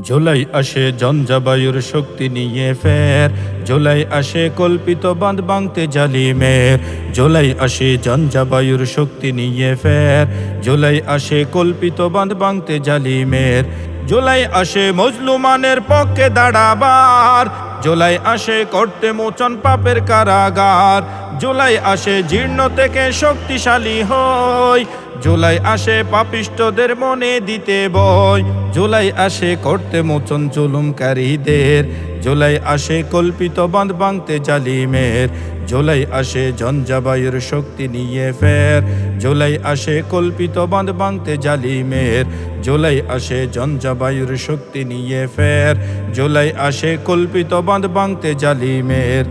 জুলাই আসে ঝঞ্ঝাবায়ুর শক্তি নিয়ে ফের, জুলাই আসে কল্পিত বাঁধ ভাঙতে জালিমের। জুলাই আসে ঝঞ্ঝাবায়ুর শক্তি নিয়ে ফের, জুলাই আসে কল্পিত বাঁধ ভাঙতে জালিমের। জুলাই আসে মজলুমানের পক্ষে দাঁড়াবার, জুলাই আসে করতে মোচন পাপের কারাগার। জুলাই আসে জীর্ণ থেকে শক্তিশালী হই, জুলাই আসে পাপিষ্টদের মনে দিতে বয়। জুলাই আসে করতে মোচন জুলুমকারীদের, জুলাই আসে কল্পিত বাঁধ ভাঙতে জালিমের। জুলাই আসে ঝঞ্ঝাবায়ুর শক্তি নিয়ে ফের, জুলাই আসে কল্পিত বাঁধ ভাঙতে জালিমের। জুলাই আসে ঝঞ্ঝাবায়ুর শক্তি নিয়ে ফের, জুলাই আসে কল্পিত বাঁধ ভাঙতে জালিমের।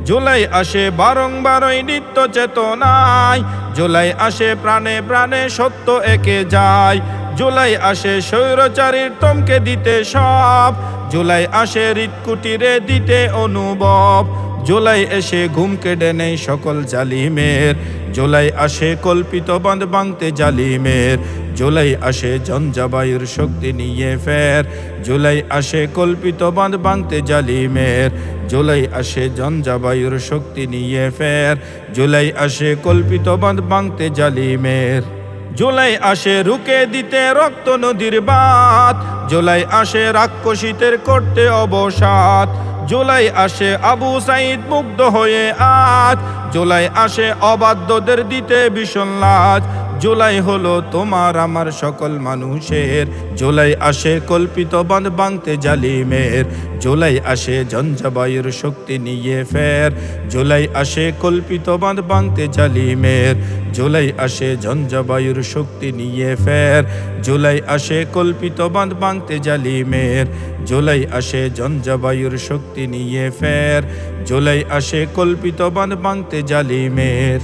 জুলাই আসে বারংবারই নিত্য চেতনায়, জুলাই আসে প্রাণে প্রাণে সত্য একে যায়। জুলাই আসে স্বৈরচারীর থমকে দিতে সব, জুলাই আসে হৃৎকুটিরে দিতে অনুভব। জুলাই এসে ঘুম কেড়ে নেই সকল জালিমের, জুলাই আসে কল্পিত বাঁধ ভাঙতে জালিমের। জুলাই আসে ঝঞ্ঝাবায়ুর শক্তি নিয়ে ফের, জুলাই আসে কল্পিত বাঁধ ভাঙতে জালিমের। জুলাই আসে ঝঞ্ঝাবায়ুর শক্তি নিয়ে ফের, জুলাই আসে কল্পিত বাঁধ ভাঙতে জালিমের। জুলাই আসে রুকে দিতে রক্ত নদীর বাঁধ, জুলাই আসে রাক্ষসীদের করতে অবসাদ। জুলাই আসে আবু সাঈদ মুগ্ধ হয়ে আজ, জুলাই আসে অবাধ্যদের দিতে ভীষণ লাজ। জুলাই হলো তোমার আমার সকল মানুষের, জুলাই আসে কল্পিত বাঁধ ভাঙতে জালিমের। জুলাই আসে ঝঞ্ঝাবায়ুর শক্তি নিয়ে ফের, জুলাই আসে কল্পিত বাঁধ ভাঙতে জালিমের। জুলাই আসে ঝঞ্ঝাবায়ুর শক্তি নিয়ে ফের, জুলাই আসে কল্পিত বাঁধ ভাঙতে জালিমের। জুলাই আসে ঝঞ্ঝাবায়ুর শক্তি নিয়ে ফের, জুলাই আসে কল্পিত বাঁধ ভাঙতে জালিমের।